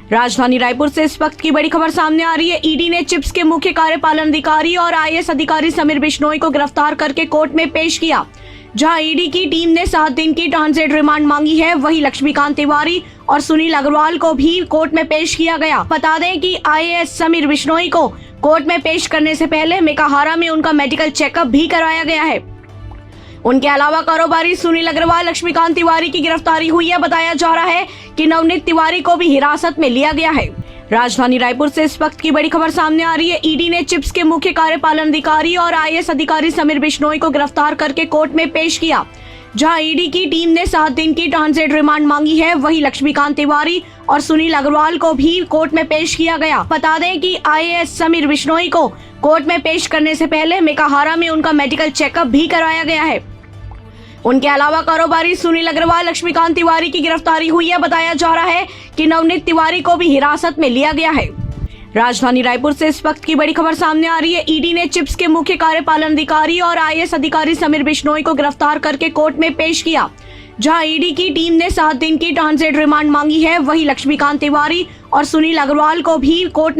राजधानी रायपुर से इस वक्त की बड़ी खबर सामने आ रही है। ईडी ने चिप्स के मुख्य कार्यपालन अधिकारी और आईएएस अधिकारी समीर बिश्नोई को गिरफ्तार करके कोर्ट में पेश किया, जहां ईडी की टीम ने 7 दिन की ट्रांजिट रिमांड मांगी है। वहीं लक्ष्मीकांत तिवारी और सुनील अग्रवाल को भी कोर्ट में पेश किया गया। बता दें कि आईएएस समीर बिश्नोई को कोर्ट में पेश करने से पहले मेकाहारा में उनका मेडिकल चेकअप भी करवाया गया है। उनके अलावा कारोबारी सुनील अग्रवाल, लक्ष्मीकांत तिवारी की गिरफ्तारी हुई है। बताया जा रहा है कि नवनीत तिवारी को भी हिरासत में लिया गया है। राजधानी रायपुर से इस वक्त की बड़ी खबर सामने आ रही है। ईडी ने चिप्स के मुख्य कार्यपालन अधिकारी और आईएएस अधिकारी समीर बिश्नोई को गिरफ्तार करके कोर्ट में पेश किया, जहां ईडी की टीम ने 7 दिन की ट्रांजिट रिमांड मांगी है। वहीं लक्ष्मीकांत तिवारी और सुनील अग्रवाल को भी कोर्ट में पेश किया गया। बता दें कि आईएएस समीर बिश्नोई को कोर्ट में पेश करने से पहले मेकाहारा में उनका मेडिकल चेकअप भी करवाया गया है। उनके अलावा कारोबारी सुनील अग्रवाल, लक्ष्मीकांत तिवारी की गिरफ्तारी हुई है। बताया जा रहा है कि नवनीत तिवारी को भी हिरासत में लिया गया है। राजधानी रायपुर से इस वक्त की बड़ी खबर सामने आ रही है। ईडी ने चिप्स के मुख्य कार्यपालन अधिकारी और आईएएस अधिकारी समीर बिश्नोई को गिरफ्तार करके कोर्ट में पेश किया, जहां ईडी की टीम ने 7 दिन की ट्रांजिट रिमांड मांगी है। वहीं लक्ष्मीकांत तिवारी और सुनील अग्रवाल को भी कोर्ट